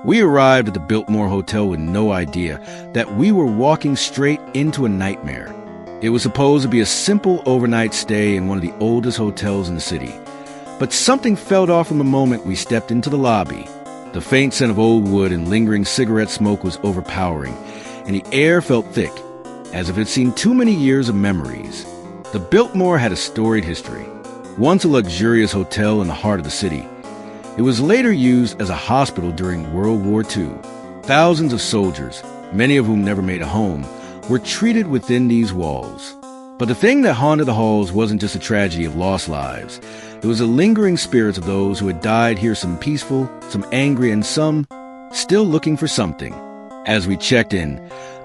We arrived at the Biltmore Hotel with no idea that we were walking straight into a nightmare. It was supposed to be a simple overnight stay in one of the oldest hotels in the city. But something felt off from the moment we stepped into the lobby. The faint scent of old wood and lingering cigarette smoke was overpowering, and the air felt thick, as if it had seen too many years of memories. The Biltmore had a storied history. Once a luxurious hotel in the heart of the city, it was later used as a hospital during World War II. Thousands of soldiers, many of whom never made a home, were treated within these walls. But the thing that haunted the halls wasn't just a tragedy of lost lives. It was the lingering spirits of those who had died here, some peaceful, some angry, and some still looking for something. As we checked in,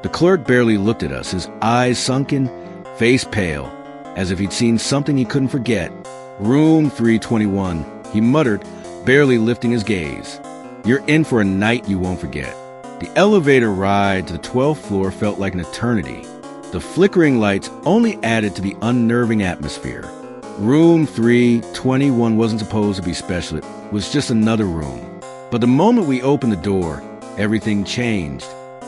the clerk barely looked at us, his eyes sunken, face pale, as if he'd seen something he couldn't forget. Room 321, he muttered, barely lifting his gaze. You're in for a night you won't forget. The elevator ride to the 12th floor felt like an eternity. The flickering lights only added to the unnerving atmosphere. Room 321 wasn't supposed to be special. It was just another room. But the moment we opened the door, everything changed.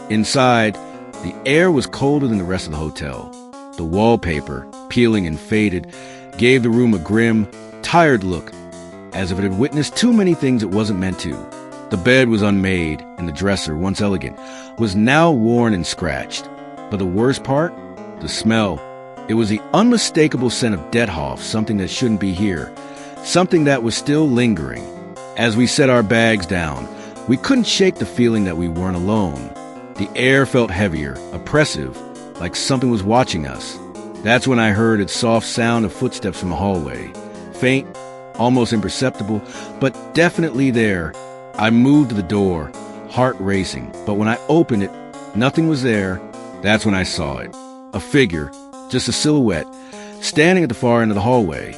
Inside, the air was colder than the rest of the hotel. The wallpaper, peeling and faded, gave the room a grim, tired look, as if it had witnessed too many things it wasn't meant to. The bed was unmade, and the dresser, once elegant, was now worn and scratched. But the worst part? The smell. It was the unmistakable scent of dead hoff, something that shouldn't be here, something that was still lingering. As we set our bags down, we couldn't shake the feeling that we weren't alone. The air felt heavier, oppressive, like something was watching us. That's when I heard its soft sound of footsteps from the hallway. Faint, almost imperceptible, but definitely there. I moved to the door, heart racing, but when I opened it, nothing was there. That's when I saw it. A figure, just a silhouette, standing at the far end of the hallway.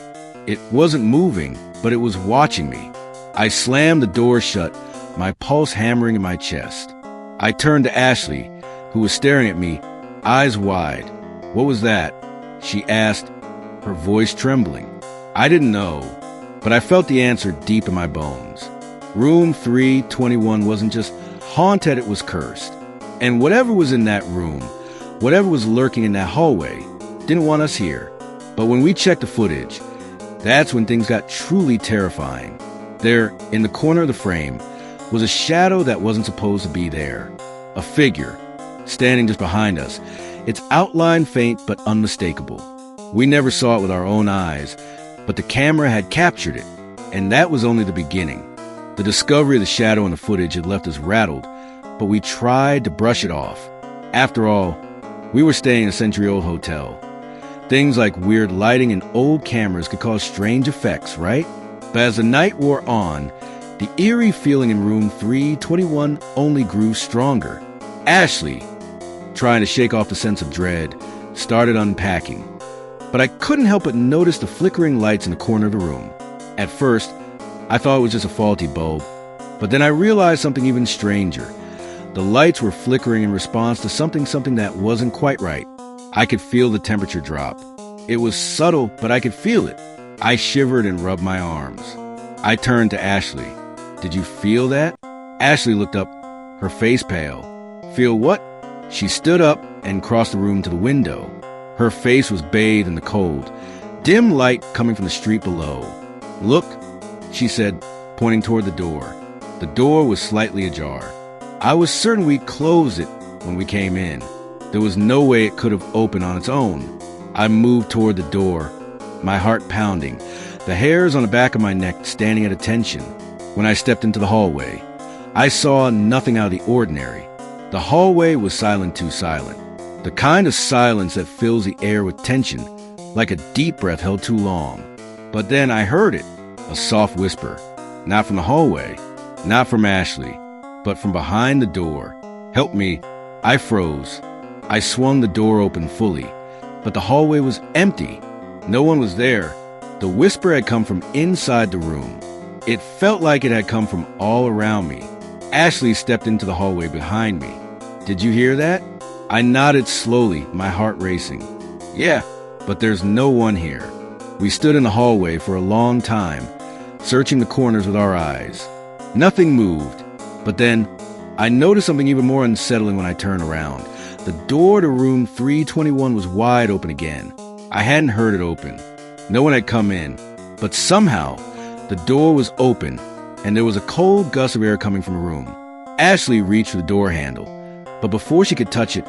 It wasn't moving, but it was watching me. I slammed the door shut, my pulse hammering in my chest. I turned to Ashley, who was staring at me, eyes wide. What was that? She asked, her voice trembling. I didn't know, but I felt the answer deep in my bones. Room 321 wasn't just haunted, it was cursed. And whatever was in that room, whatever was lurking in that hallway, didn't want us here. But when we checked the footage, that's when things got truly terrifying. There, in the corner of the frame, was a shadow that wasn't supposed to be there. A figure, standing just behind us, its outline faint but unmistakable. We never saw it with our own eyes, but the camera had captured it, and that was only the beginning. The discovery of the shadow in the footage had left us rattled, but we tried to brush it off. After all, we were staying in a century-old hotel. Things like weird lighting and old cameras could cause strange effects, right? But as the night wore on, the eerie feeling in room 321 only grew stronger. Ashley, trying to shake off the sense of dread, started unpacking. But I couldn't help but notice the flickering lights in the corner of the room. At first, I thought it was just a faulty bulb, but then I realized something even stranger. The lights were flickering in response to something that wasn't quite right. I could feel the temperature drop. It was subtle, but I could feel it. I shivered and rubbed my arms. I turned to Ashley. Did you feel that? Ashley looked up, her face pale. Feel what? She stood up and crossed the room to the window. Her face was bathed in the cold, dim light coming from the street below. Look, she said, pointing toward the door. The door was slightly ajar. I was certain we'd closed it when we came in. There was no way it could have opened on its own. I moved toward the door, my heart pounding, the hairs on the back of my neck standing at attention. When I stepped into the hallway, I saw nothing out of the ordinary. The hallway was silent, too silent. The kind of silence that fills the air with tension, like a deep breath held too long. But then I heard it, a soft whisper, not from the hallway, not from Ashley, but from behind the door. Help me. I froze. I swung the door open fully, but the hallway was empty. No one was there. The whisper had come from inside the room. It felt like it had come from all around me. Ashley stepped into the hallway behind me. Did you hear that? I nodded slowly, my heart racing. Yeah, but there's no one here. We stood in the hallway for a long time, searching the corners with our eyes. Nothing moved, but then I noticed something even more unsettling when I turned around. The door to room 321 was wide open again. I hadn't heard it open. No one had come in. But somehow, the door was open, and there was a cold gust of air coming from the room. Ashley reached for the door handle, but before she could touch it,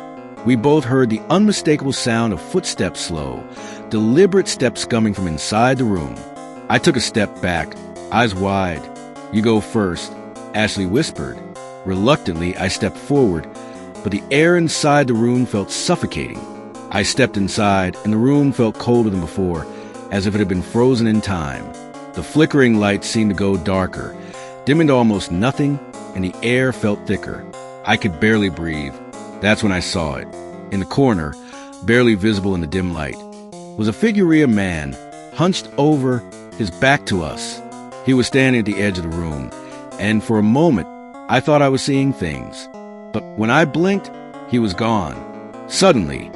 we both heard the unmistakable sound of footsteps slow, deliberate steps coming from inside the room. I took a step back, eyes wide. "You go first," Ashley whispered. Reluctantly, I stepped forward, but the air inside the room felt suffocating. I stepped inside, and the room felt colder than before, as if it had been frozen in time. The flickering lights seemed to go darker, dimming to almost nothing, and the air felt thicker. I could barely breathe. That's when I saw it. In the corner, barely visible in the dim light, was a figure of a man, hunched over, his back to us. He was standing at the edge of the room, and for a moment, I thought I was seeing things. But when I blinked, he was gone. Suddenly,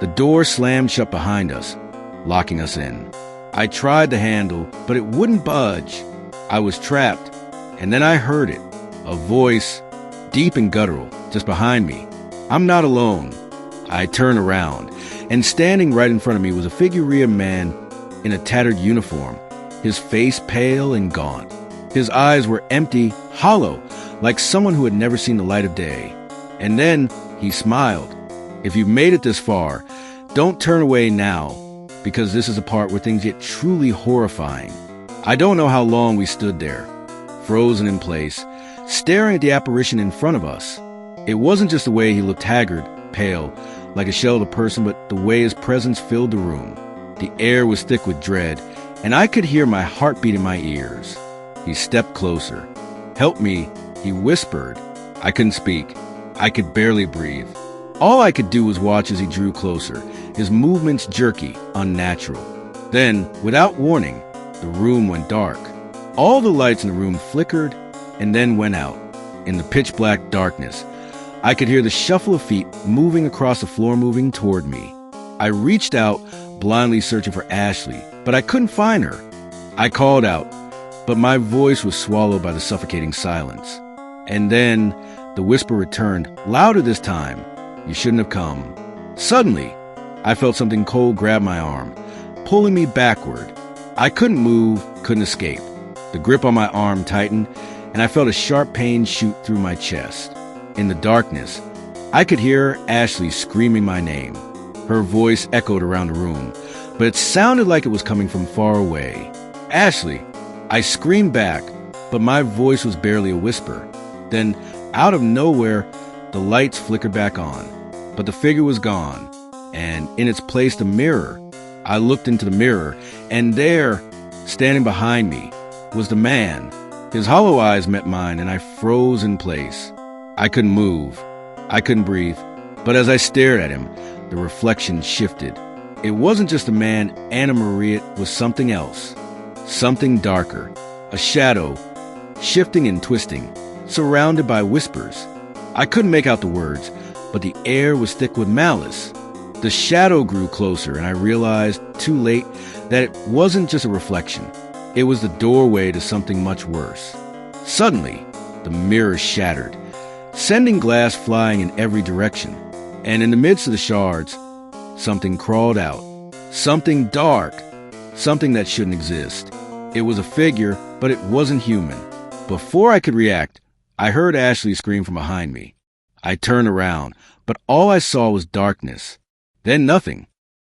the door slammed shut behind us, locking us in. I tried the handle, but it wouldn't budge. I was trapped, and then I heard it, a voice, deep and guttural, just behind me. "I'm not alone." I turned around, and standing right in front of me was a figure of a man in a tattered uniform, his face pale and gaunt. His eyes were empty, hollow, like someone who had never seen the light of day. And then he smiled. "If you've made it this far, don't turn away now, because this is a part where things get truly horrifying." I don't know how long we stood there, frozen in place, staring at the apparition in front of us. It wasn't just the way he looked haggard, pale, like a shell of a person, but the way his presence filled the room. The air was thick with dread, and I could hear my heartbeat in my ears. He stepped closer. "Help me," he whispered. I couldn't speak. I could barely breathe. All I could do was watch as he drew closer, his movements jerky, unnatural. Then, without warning, the room went dark. All the lights in the room flickered and then went out. In the pitch-black darkness, I could hear the shuffle of feet moving across the floor, moving toward me. I reached out, blindly searching for Ashley, but I couldn't find her. I called out, but my voice was swallowed by the suffocating silence. And then the whisper returned, louder this time. "You shouldn't have come." Suddenly, I felt something cold grab my arm, pulling me backward. I couldn't move, couldn't escape. The grip on my arm tightened, and I felt a sharp pain shoot through my chest. In the darkness, I could hear Ashley screaming my name. Her voice echoed around the room, but it sounded like it was coming from far away. "Ashley!" I screamed back, but my voice was barely a whisper. Then, out of nowhere, the lights flickered back on, but the figure was gone, and in its place the mirror. I looked into the mirror, and there, standing behind me, was the man. His hollow eyes met mine, and I froze in place. I couldn't move. I couldn't breathe. But as I stared at him, the reflection shifted. It wasn't just a man, Anna Maria, it was something else. Something darker. A shadow, shifting and twisting, surrounded by whispers. I couldn't make out the words, but the air was thick with malice. The shadow grew closer, and I realized, too late, that it wasn't just a reflection. It was the doorway to something much worse. Suddenly, the mirror shattered, sending glass flying in every direction. And in the midst of the shards, something crawled out. Something dark. Something that shouldn't exist. It was a figure, but it wasn't human. Before I could react, I heard Ashley scream from behind me. I turned around, but all I saw was darkness. Then nothing.